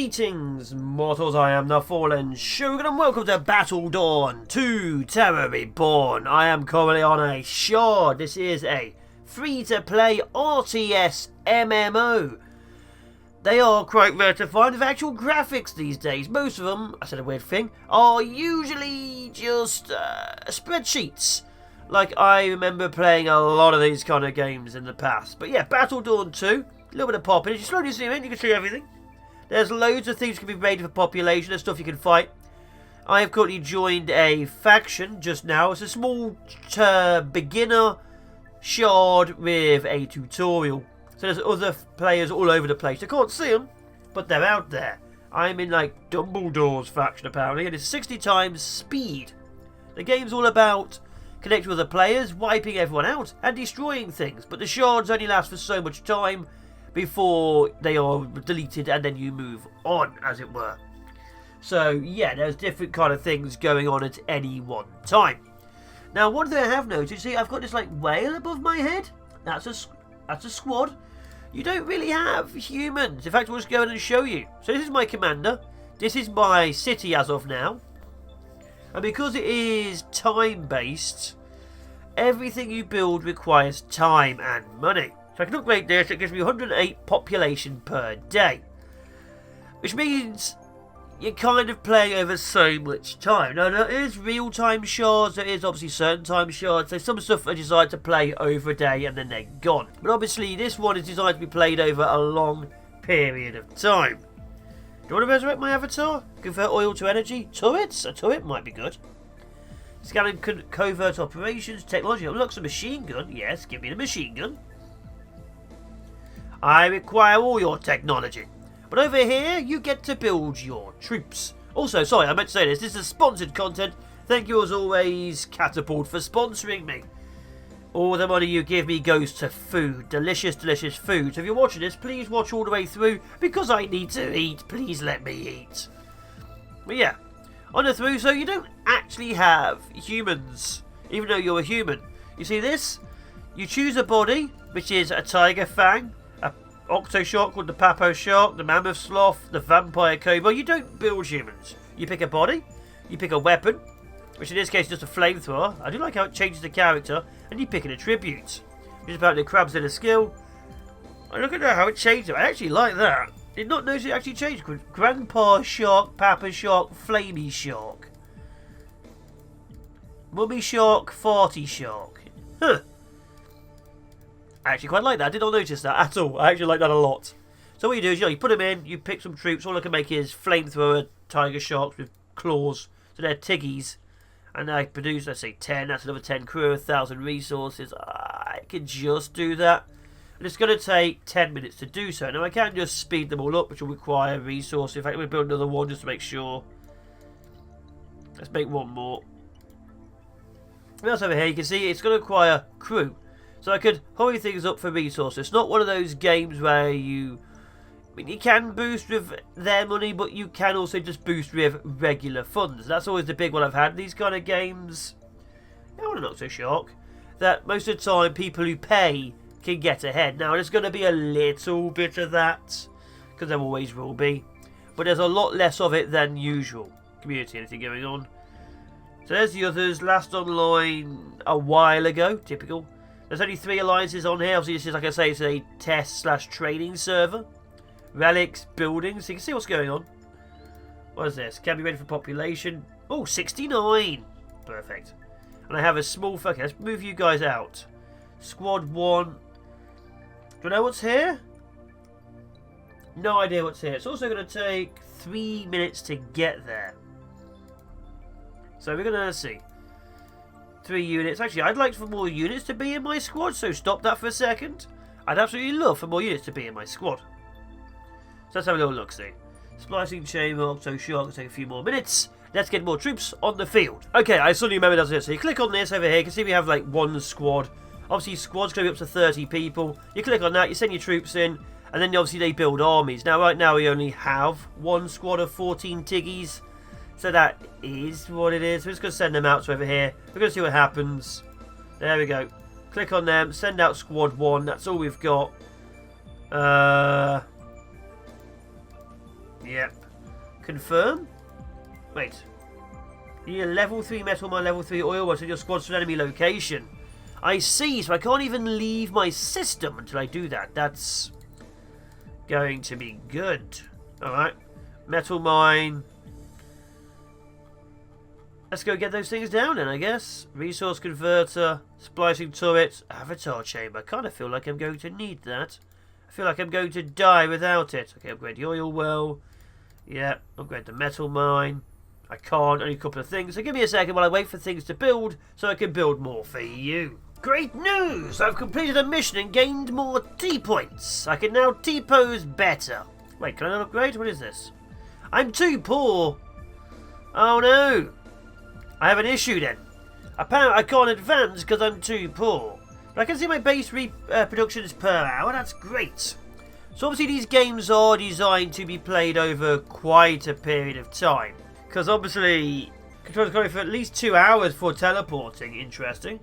Greetings, mortals, I am the Fallen Shogun and welcome to Battle Dawn 2 Terra Reborn. I am currently on a shard. This is a free-to-play RTS MMO. They are quite rare to find with actual graphics these days. Most of them, I said a weird thing, are usually just spreadsheets. Like, I remember playing a lot of these kind of games in the past. But yeah, Battle Dawn 2, a little bit of popping. As you slowly zoom in, you can see everything. There's loads of things can be made for population and stuff you can fight. I have currently joined a faction just now. It's a small beginner shard with a tutorial. So there's other players all over the place. I can't see them, but they're out there. I'm in like Dumbledore's faction apparently, and it's 60 times speed. The game's all about connecting with the players, wiping everyone out, and destroying things. But the shards only last for so much time before they are deleted and then you move on, as it were. So yeah, there's different kind of things going on at any one time. Now, one thing I have noticed, see, I've got this like whale above my head. That's a squad. You don't really have humans. In fact, I'll just go in and show you. So this is my commander. This is my city as of now. And because it is time-based, everything you build requires time and money. So I can upgrade this, it gives me 108 population per day. Which means you're kind of playing over so much time. Now there is real-time shards, there is obviously certain time shards. So some stuff are designed to play over a day and then they're gone. But obviously this one is designed to be played over a long period of time. Do you want to resurrect my avatar? Convert oil to energy? Turrets? A turret might be good. Scanning covert operations, technology. Oh, look, a machine gun. Yes, give me the machine gun. I require all your technology. But over here, you get to build your troops. Also, sorry, I meant to say this. This is sponsored content. Thank you as always, Catapult, for sponsoring me. All the money you give me goes to food. Delicious, delicious food. So if you're watching this, please watch all the way through. Because I need to eat. Please let me eat. But yeah, on the through. So you don't actually have humans, even though you're a human. You see this? You choose a body, which is a tiger fang, octo shark called the Papo shark, the mammoth sloth, the vampire cobra. You don't build humans. You pick a body, you pick a weapon, which in this case is just a flamethrower. I do like how it changes the character, and you pick an attribute, which is apparently crabs in a skill. I look at how it changed it. I actually like that. Did not notice it actually changed. Grandpa shark, Papa shark, flamey shark, mummy shark, farty shark. Huh. I actually quite like that. I did not notice that at all. I actually like that a lot. So what you do is you put them in, you pick some troops. All I can make is flamethrower tiger sharks with claws. So they're tiggies. And I produce, let's say, 10. That's another 10 crew, 1,000 resources. I can just do that. And it's going to take 10 minutes to do so. Now I can just speed them all up, which will require resources. In fact, I'm going to build another one just to make sure. Let's make one more. And that's over here. You can see it's going to require crew. So I could hurry things up for resources. It's not one of those games where you can boost with their money, but you can also just boost with regular funds. That's always the big one I've had in these kind of games. I'm not so shocked that most of the time people who pay can get ahead. Now there's going to be a little bit of that, because there always will be. But there's a lot less of it than usual. Community, anything going on. So there's the others. Last online a while ago. Typical. There's only 3 alliances on here. Obviously, this is, like I say, it's a test/training server. Relics, buildings. So you can see what's going on. What is this? Can be ready for population. Oh, 69. Perfect. And I have a small... Okay, let's move you guys out. Squad 1. Do you know what's here? No idea what's here. It's also going to take 3 minutes to get there. So we're going to see. 3 units. Actually, I'd like for more units to be in my squad, so stop that for a second. I'd absolutely love for more units to be in my squad. So let's have a little look-see. Splicing chamber, octo shark, will take a few more minutes. Let's get more troops on the field. Okay, I suddenly remember that's it. So you click on this over here, you can see we have like 1 squad. Obviously, squads going up to 30 people. You click on that, you send your troops in, and then obviously they build armies. Now, right now, we only have 1 squad of 14 tiggies. So that is what it is. We're just going to send them out to over here. We're going to see what happens. There we go. Click on them. Send out squad 1. That's all we've got. Yep. Confirm? Wait. You need a level 3 metal mine, level 3 oil well, so your squad's to an enemy location. I see, so I can't even leave my system until I do that. That's going to be good. Alright. Metal mine. Let's go get those things down then, I guess. Resource converter, splicing turret, avatar chamber. I kind of feel like I'm going to need that. I feel like I'm going to die without it. Okay, upgrade the oil well. Yeah, upgrade the metal mine. I can't, only a couple of things. So give me a second while I wait for things to build so I can build more for you. Great news! I've completed a mission and gained more T-points. I can now T-pose better. Wait, can I not upgrade? What is this? I'm too poor. Oh no. I have an issue then. Apparently I can't advance because I'm too poor. But I can see my base productions per hour. That's great. So obviously these games are designed to be played over quite a period of time. Because obviously controls going for at least 2 hours for teleporting. Interesting.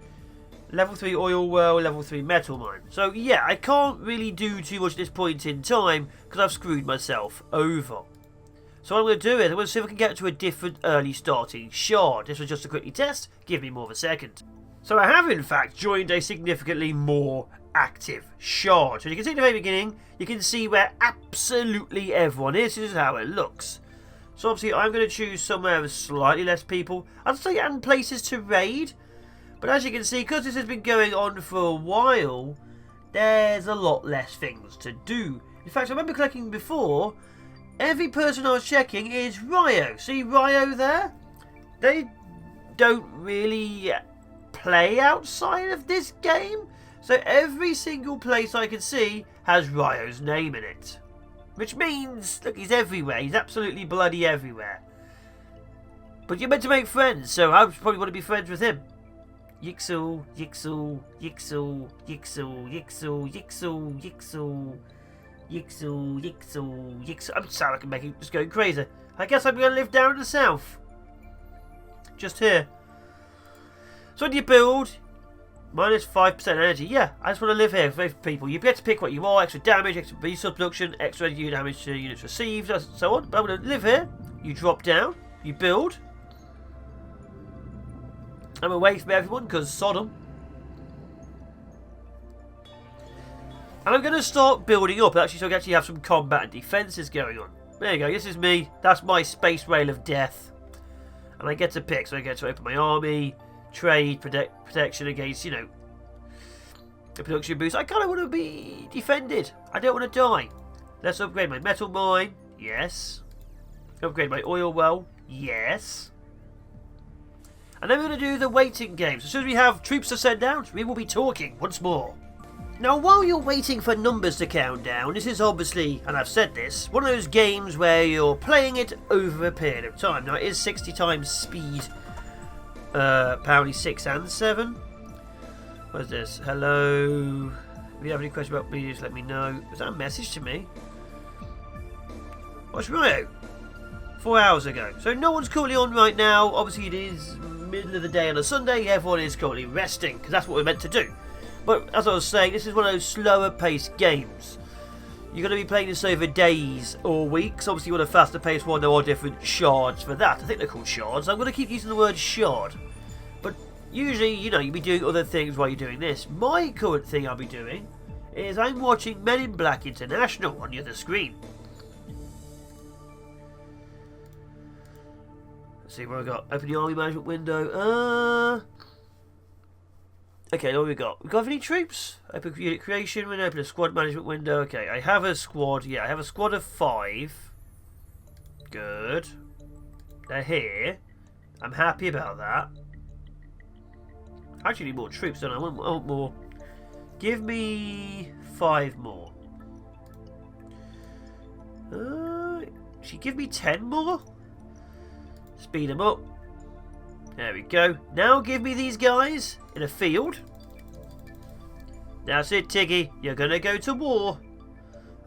Level 3 oil well, level 3 metal mine. So yeah, I can't really do too much at this point in time because I've screwed myself over. So what I'm going to do is I'm going to see if I can get to a different early starting shard. This was just to quickly test. Give me more of a second. So I have in fact joined a significantly more active shard. So you can see at the very beginning, you can see where absolutely everyone is. This is how it looks. So obviously I'm going to choose somewhere with slightly less people. I'd say and places to raid. But as you can see, because this has been going on for a while, there's a lot less things to do. In fact, I remember clicking before, every person I was checking is Ryo. See Ryo there? They don't really play outside of this game. So every single place I can see has Ryo's name in it. Which means, look, he's everywhere. He's absolutely bloody everywhere. But you're meant to make friends, so I probably want to be friends with him. Yixel, Yixel, Yixel, Yixel, Yixel, Yixel, Yixel, Yixel, Yixel, Yixel. I'm sorry, I can make it just going crazy. I guess I'm going to live down in the south. Just here. So when you build, minus 5% energy. Yeah, I just want to live here for people. You get to pick what you are. Extra damage, extra resource production, extra damage to units received, so on. But I'm going to live here. You drop down. You build. I'm away from everyone because Sodom. And I'm going to start building up actually so I can actually have some combat and defences going on. There you go, this is me. That's my space rail of death. And I get to pick, so I get to open my army, trade, protection against, you know, the production boost. I kind of want to be defended. I don't want to die. Let's upgrade my metal mine. Yes. Upgrade my oil well. Yes. And then we're going to do the waiting games. As soon as we have troops to send out, we will be talking once more. Now, while you're waiting for numbers to count down, this is obviously, and I've said this, one of those games where you're playing it over a period of time. Now, it is 60 times speed, apparently 6 and 7. What is this? Hello. If you have any questions about me, just let me know. Was that a message to me? What's Ryo? 4 hours ago. So no one's currently on right now. Obviously, it is middle of the day on a Sunday. Everyone is currently resting because that's what we're meant to do. But as I was saying, this is one of those slower paced games. You're going to be playing this over days or weeks. Obviously you want a faster paced one. There are different shards for that. I think they're called shards. I'm going to keep using the word shard. But usually, you know, you'll be doing other things while you're doing this. My current thing I'll be doing is I'm watching Men in Black International on the other screen. Let's see what I got. Open the army management window. Okay, what we got? We got any troops? Open unit creation. We're going to open a squad management window. Okay, I have a squad. Yeah, I have a squad of 5. Good. They're here. I'm happy about that. I actually need more troops, don't I? I want more. Give me 5 more. Should you give me 10 more? Speed them up. There we go. Now give me these guys in a field. That's it, Tiggy. You're going to go to war.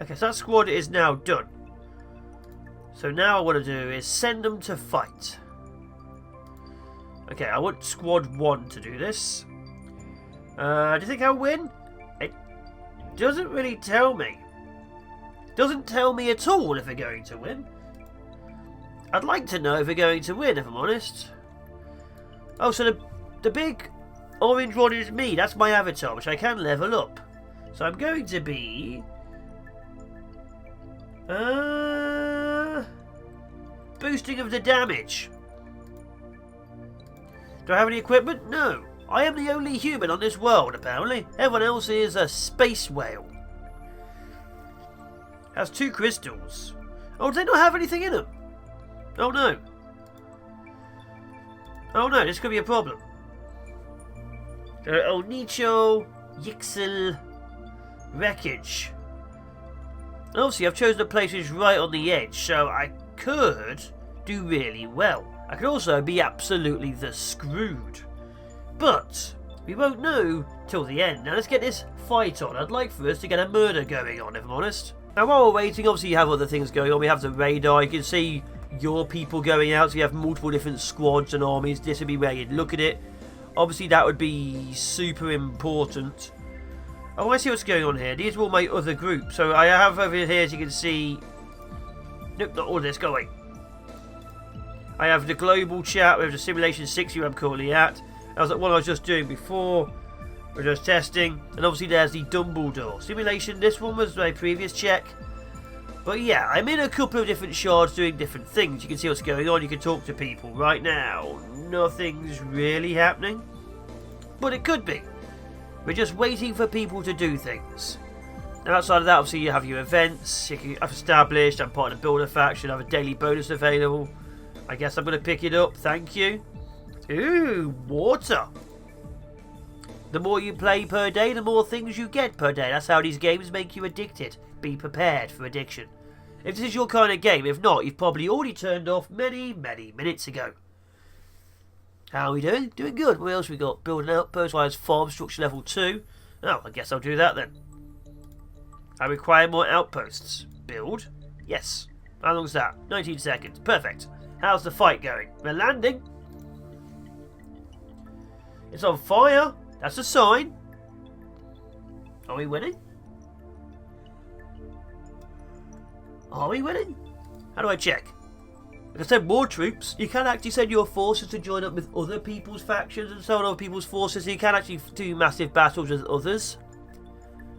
Okay, so that squad is now done. So now what I want to do is send them to fight. Okay, I want squad 1 to do this. Do you think I'll win? It doesn't really tell me. Doesn't tell me at all if we're going to win. I'd like to know if we're going to win, if I'm honest. Oh, so the big orange one is me. That's my avatar, which I can level up. So I'm going to be... boosting of the damage. Do I have any equipment? No. I am the only human on this world, apparently. Everyone else is a space whale. Has 2 crystals. Oh, do they not have anything in them? Oh no. Oh no, this could be a problem. Oh, Nicho, Yixel, Wreckage. And obviously I've chosen the places right on the edge, so I could do really well. I could also be absolutely the screwed. But we won't know till the end. Now let's get this fight on. I'd like for us to get a murder going on, if I'm honest. Now while we're waiting, obviously you have other things going on. We have the radar. You can see your people going out. So you have multiple different squads and armies. This would be where you'd look at it. Obviously that would be super important. Oh, I see what's going on here. These are all my other groups. So I have over here, as you can see... Nope, not all of this. Go away. I have the global chat. We have the simulation 60 I'm currently at. That was what I was just doing before. We're just testing. And obviously there's the Dumbledore simulation. This one was my previous check. But yeah, I'm in a couple of different shards doing different things. You can see what's going on. You can talk to people. Right now, nothing's really happening. But it could be. We're just waiting for people to do things. Now outside of that, obviously you have your events. I've established. I'm part of the builder faction. I have a daily bonus available. I guess I'm going to pick it up. Thank you. Ooh, water. The more you play per day, the more things you get per day. That's how these games make you addicted. Be prepared for addiction. If this is your kind of game, if not, you've probably already turned off many, many minutes ago. How are we doing? Doing good. What else we got? Building outpost. Well, farm structure level 2. Oh, I guess I'll do that then. I require more outposts. Build? Yes. How long's that? 19 seconds. Perfect. How's the fight going? We're landing. It's on fire. That's a sign. Are we winning? Are we winning? How do I check? Like I said, more troops. You can actually send your forces to join up with other people's factions and so on, other people's forces. So you can actually do massive battles with others.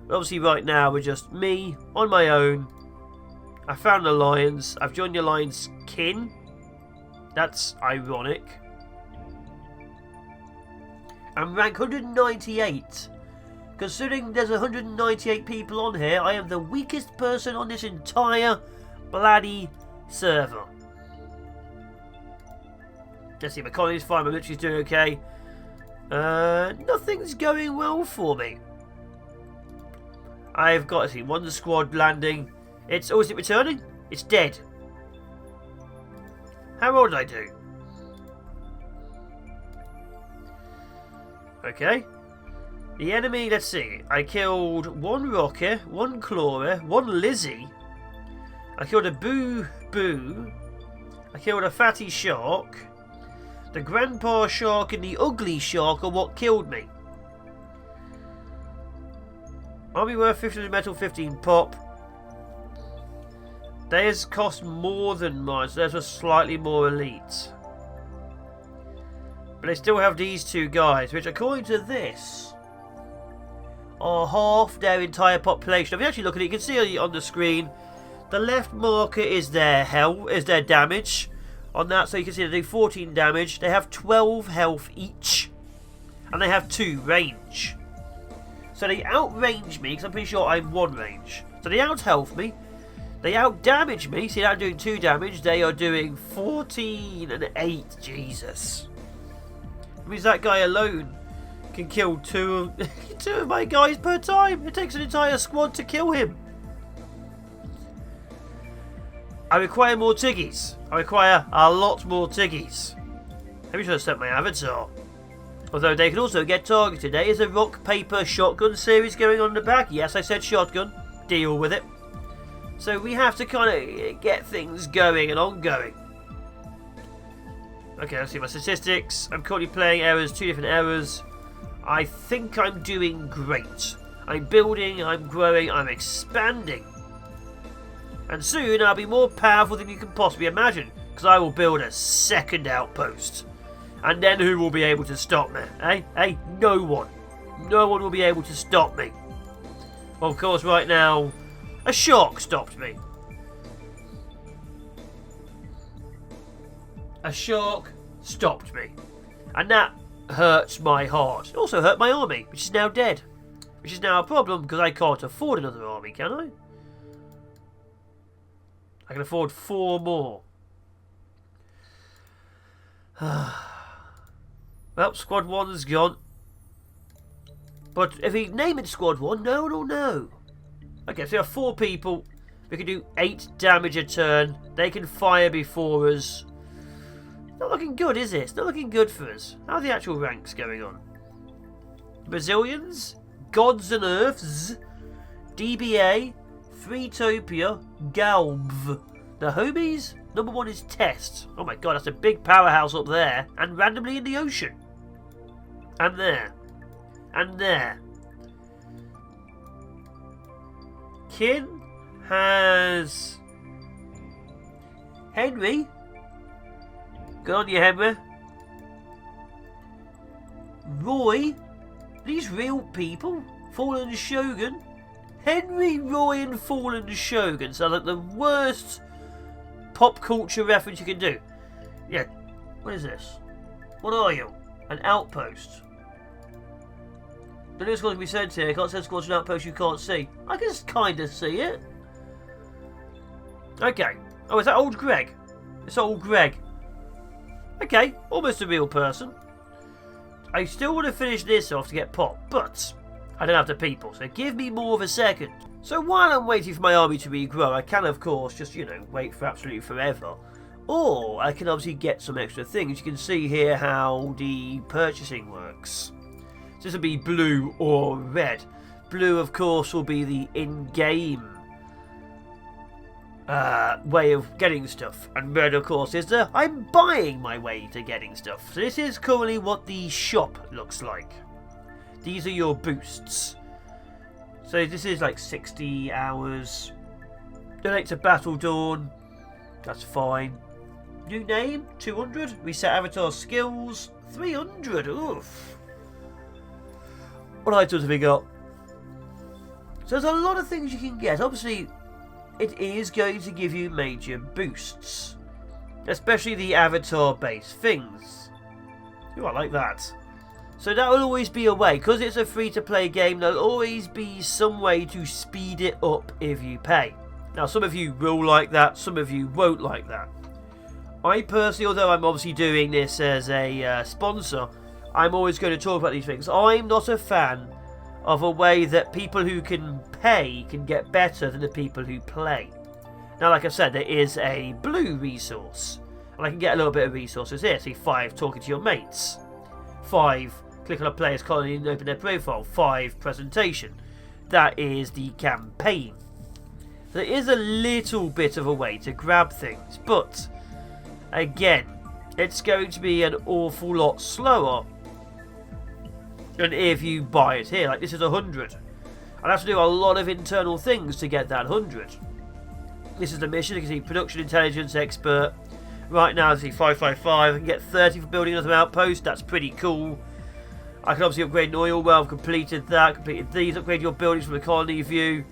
But obviously right now we're just me on my own. I found an alliance. I've joined the alliance kin. That's ironic. I'm rank 198. Considering there's 198 people on here, I am the weakest person on this entire bloody server. Let's see, my colony's fine, my military's doing okay. Nothing's going well for me. I've got to see one squad landing. Is it returning? It's dead. How well did I do? Okay. The enemy, let's see. I killed one Rocker, one Clawra, one Lizzie. I killed a Boo Boo. I killed a Fatty Shark. The Grandpa Shark and the Ugly Shark are what killed me. Army worth 15 metal, 15 pop. Theirs cost more than mine, so theirs was slightly more elite. But they still have these two guys, which according to this are half their entire population. If you actually look at it, you can see on the screen, the left marker is their damage on that, so you can see they do 14 damage. They have 12 health each, and they have 2 range. So they outrange me, because I'm pretty sure I'm 1 range. So they out-health me, they out-damage me. See, I'm doing 2 damage, they are doing 14 and 8. Jesus. It means that guy alone can kill 2 of my guys per time. It takes an entire squad to kill him. I require more Tiggies. I require a lot more Tiggies. Maybe I should have set my avatar. Although they can also get targeted. There is a rock, paper, shotgun series going on in the back. Yes, I said shotgun. Deal with it. So we have to kind of get things going and ongoing. Okay, let's see my statistics. I'm currently playing errors, 2 different errors. I think I'm doing great. I'm building, I'm growing, I'm expanding. And soon I'll be more powerful than you can possibly imagine, because I will build a second outpost. And then who will be able to stop me? Eh? No one. No one will be able to stop me. Well, of course, right now, a shark stopped me. A shark stopped me. And that hurts my heart. It also hurt my army, which is now dead. Which is now a problem, because I can't afford another army, can I? I can afford 4 more. Well, Squad 1's gone. But if we name it Squad 1, no. Okay, so we have 4 people. We can do 8 damage a turn. They can fire before us. Not looking good, is it? It's not looking good for us. How are the actual ranks going on? Brazilians, Gods and Earths, DBA, Freetopia, Galv. The homies? Number 1 is Test. Oh my god, that's a big powerhouse up there. And randomly in the ocean. And there. And there. Kin has Henry. Good on you, Henry. Roy. These real people? Fallen Shogun? Henry, Roy and Fallen Shogun sound like the worst pop culture reference you can do. Yeah, what is this? What are you? An outpost. The new squad's be sent here. I can't send squads to an outpost you can't see. I can just kind of see it. Okay. Oh, is that old Greg? It's old Greg. Okay, almost a real person. I still want to finish this off to get pop, but I don't have the people, so give me more of a second. So while I'm waiting for my army to regrow, I can of course just, wait for absolutely forever. Or I can obviously get some extra things. You can see here how the purchasing works. So this will be blue or red. Blue, of course, will be the in-game way of getting stuff. And red, of course, is the I'm buying my way to getting stuff. So this is currently what the shop looks like. These are your boosts. So this is like 60 hours. Donate to Battle Dawn. That's fine. New name, 200. Reset avatar skills, 300. Oof. What items have we got? So there's a lot of things you can get. Obviously, it is going to give you major boosts. Especially the avatar-based things. Ooh, I like that. So that will always be a way. Because it's a free-to-play game, there'll always be some way to speed it up if you pay. Now, some of you will like that. Some of you won't like that. I personally, although I'm obviously doing this as a sponsor, I'm always going to talk about these things. I'm not a fan of a way that people who can pay can get better than the people who play. Now, like I said, there is a blue resource. And I can get a little bit of resources here. See, 5, talking to your mates. 5, click on a player's colony and open their profile. 5, presentation. That is the campaign. There is a little bit of a way to grab things. But, again, it's going to be an awful lot slower than if you buy it here. Like, this is 100. I'd have to do a lot of internal things to get that 100. This is the mission. You can see production intelligence expert. Right now, I see 555. I can get 30 for building another outpost. That's pretty cool. I can obviously upgrade an oil well. I've completed that. Completed these. Upgrade your buildings from the colony view.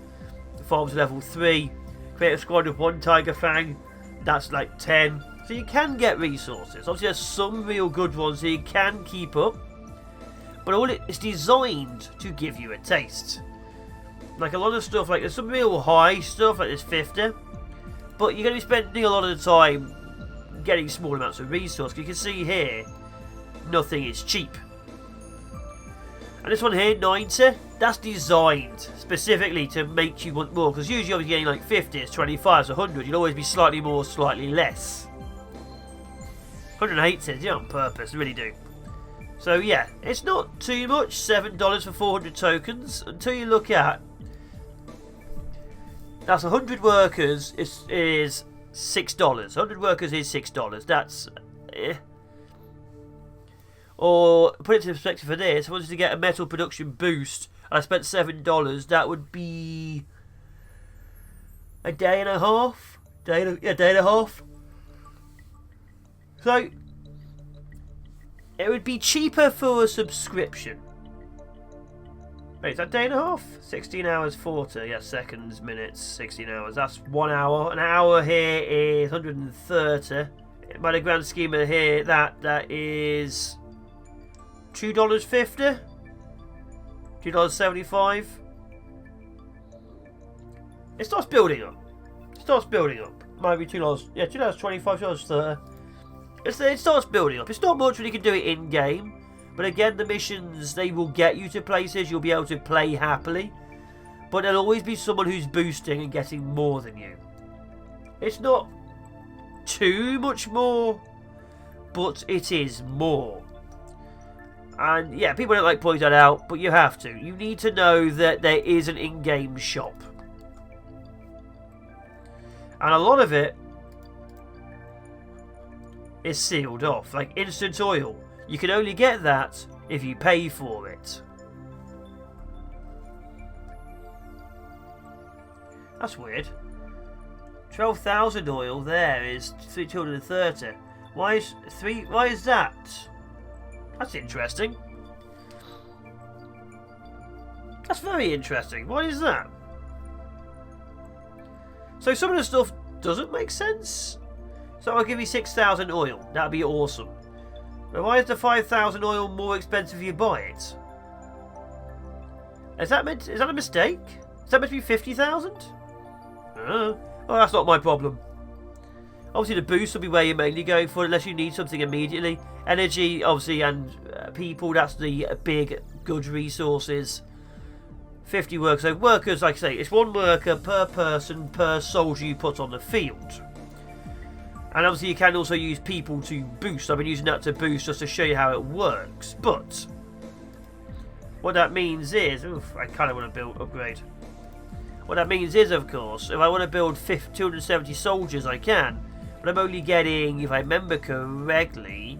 Farms level 3. Create a squad with 1 Tiger Fang. That's like 10. So you can get resources. Obviously, there's some real good ones so you can keep up. But all it's designed to give you a taste. Like a lot of stuff, like there's some real high stuff, like this 50. But you're going to be spending a lot of the time getting small amounts of resource. You can see here, nothing is cheap. And this one here, 90, that's designed specifically to make you want more. Because usually you're getting like 50s, 25s, 100. You'll always be slightly more, slightly less. 108 says, on purpose, really do. So yeah, it's not too much, $7 for 400 tokens, until you look at, that's 100 workers is $6, 100 workers is $6, that's, Or, put it into perspective for this, if I wanted to get a metal production boost, and I spent $7, that would be a day and a half. Day and a half. So it would be cheaper for a subscription. Wait, is that day and a half? 16 hours 40. Yeah, seconds, minutes, 16 hours. That's 1 hour. An hour here is 130. By the grand scheme of here, that is $2.50. $2.75. It starts building up. Might be $2. Yeah, $2.25, $2.30. It starts building up. It's not much when you can do it in game. But again, the missions, they will get you to places. You'll be able to play happily. But there'll always be someone who's boosting and getting more than you. It's not too much more, but it is more. And yeah, people don't like pointing that out, but you have to. You need to know that there is an in-game shop. And a lot of it is sealed off. Like instant oil. You can only get that if you pay for it. That's weird. 12,000 oil there is 230. Why is that? That's interesting. That's very interesting. Why is that? So some of the stuff doesn't make sense. So I'll give you 6,000 oil. That'd be awesome. But why is the 5,000 oil more expensive if you buy it? Is that a mistake? Is that meant to be 50,000? Oh, that's not my problem. Obviously, the boost will be where you're mainly going for, unless you need something immediately. Energy, obviously, and people, that's the big, good resources. 50 workers. So workers, like I say, it's 1 worker per person per soldier you put on the field. And obviously you can also use people to boost. I've been using that to boost just to show you how it works. But what that means is... Oof, I kind of want to upgrade. What that means is, of course, if I want to build 270 soldiers, I can. But I'm only getting, if I remember correctly...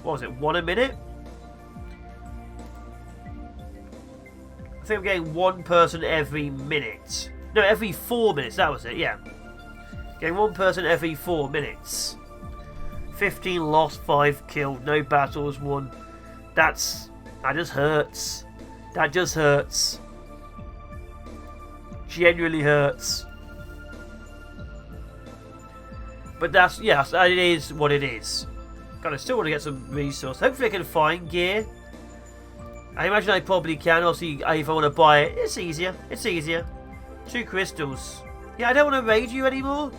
What was it? 1 a minute? I think I'm getting 1 person every minute. No, every 4 minutes. That was it, yeah. Getting 1 person every 4 minutes. 15 lost, 5 killed, no battles won. That just hurts. That just hurts. Genuinely hurts. But that's, yes, it is what it is. God, I still want to get some resource. Hopefully I can find gear. I imagine I probably can. Obviously, if I want to buy it, it's easier. It's easier. 2 crystals. Yeah, I don't want to raid you anymore.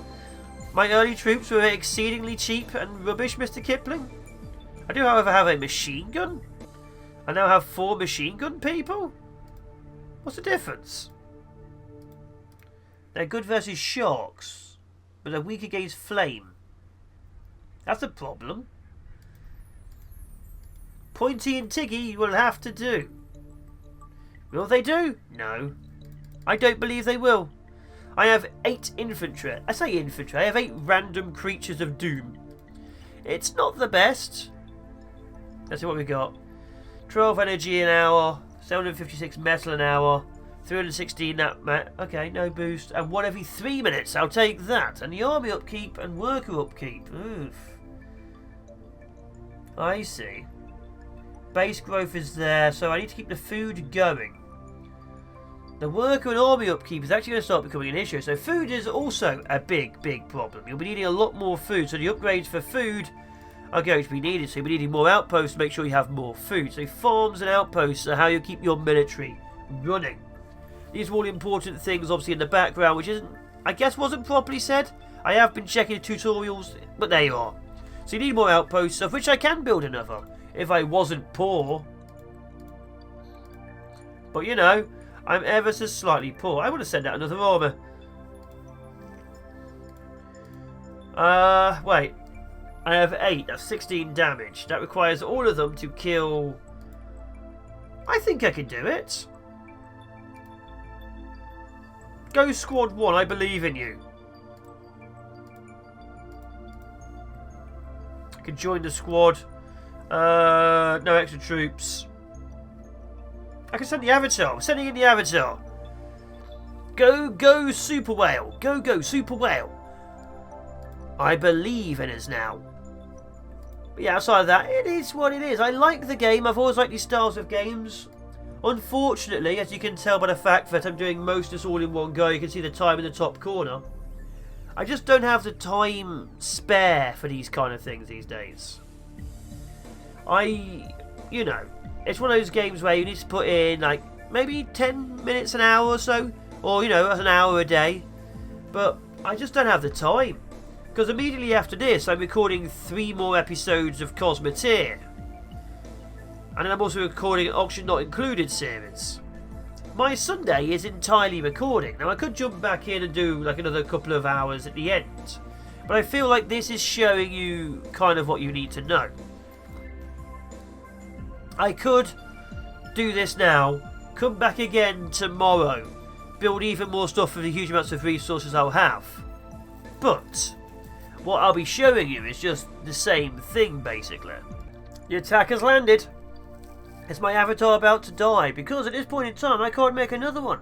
My early troops were exceedingly cheap and rubbish, Mr. Kipling. I do, however, have a machine gun. I now have 4 machine gun people. What's the difference? They're good versus sharks, but they're weak against flame. That's a problem. Pointy and Tiggy will have to do. Will they do? No. I don't believe they will. I have 8 infantry. I say infantry. I have 8 random creatures of doom. It's not the best. Let's see what we got. 12 energy an hour. 756 metal an hour. 316 okay, no boost. And 1 every 3 minutes. I'll take that. And the army upkeep and worker upkeep. Oof. I see. Base growth is there, so I need to keep the food going. The worker and army upkeep is actually going to start becoming an issue. So food is also a big, big problem. You'll be needing a lot more food. So the upgrades for food are going to be needed. So you'll be needing more outposts to make sure you have more food. So farms and outposts are how you keep your military running. These are all important things, obviously, in the background, which isn't, I guess, wasn't properly said. I have been checking the tutorials, but there you are. So you need more outposts, of which I can build another if I wasn't poor. But you know, I'm ever so slightly poor. I want to send out another armor. Wait. I have 8. That's 16 damage. That requires all of them to kill... I think I can do it. Go Squad 1, I believe in you. I can join the squad. No extra troops. I can send the avatar. I'm sending in the avatar. Go, Super Whale. Go, Super Whale. I believe in us now. But yeah, outside of that, it is what it is. I like the game. I've always liked these styles of games. Unfortunately, as you can tell by the fact that I'm doing most of this all in one go, you can see the time in the top corner. I just don't have the time spare for these kind of things these days. You know, it's one of those games where you need to put in, like, maybe 10 minutes, an hour or so. Or, you know, an hour a day. But I just don't have the time. Because immediately after this, I'm recording 3 more episodes of Cosmeteer. And then I'm also recording an Auction Not Included series. My Sunday is entirely recording. Now, I could jump back in and do, like, another couple of hours at the end. But I feel like this is showing you kind of what you need to know. I could do this now, come back again tomorrow, build even more stuff for the huge amounts of resources I'll have. But what I'll be showing you is just the same thing, basically. The attack has landed. Is my avatar about to die? Because at this point in time I can't make another one.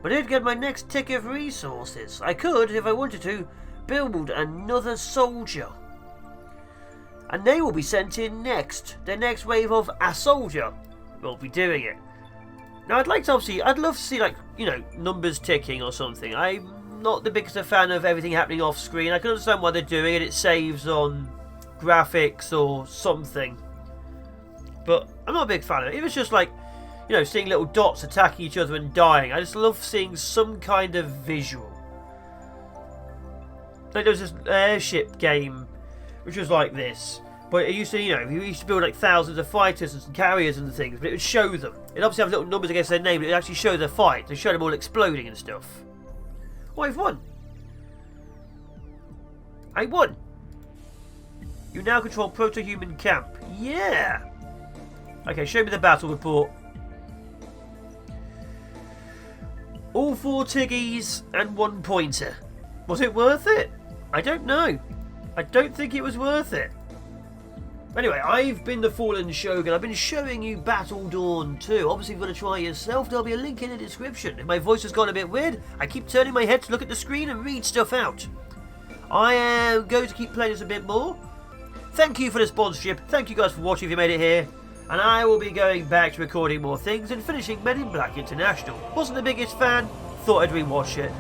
But I did get my next tick of resources. I could, if I wanted to, build another soldier. And they will be sent in next. The next wave of a soldier will be doing it. Now I'd love to see, like, you know, numbers ticking or something. I'm not the biggest fan of everything happening off screen. I can understand why they're doing it. It saves on graphics or something. But I'm not a big fan of it. It was just like, you know, seeing little dots attacking each other and dying. I just love seeing some kind of visual. Like there was this airship game which was like this. But it used to, you know, you used to build like thousands of fighters and carriers and things, but it would show them. It obviously have little numbers against their name, but it actually show their fight. They show them all exploding and stuff. Oh, I've won. I won. You now control Proto-Human Camp. Yeah. Okay, show me the battle report. All 4 Tiggies and 1 pointer. Was it worth it? I don't know. I don't think it was worth it. Anyway, I've been the Fallen Shogun. I've been showing you Battle Dawn 2. Obviously, if you want to try it yourself, there'll be a link in the description. If my voice has gone a bit weird, I keep turning my head to look at the screen and read stuff out. I am going to keep playing this a bit more. Thank you for the sponsorship. Thank you guys for watching if you made it here. And I will be going back to recording more things and finishing Men in Black International. Wasn't the biggest fan, thought I'd rewatch it.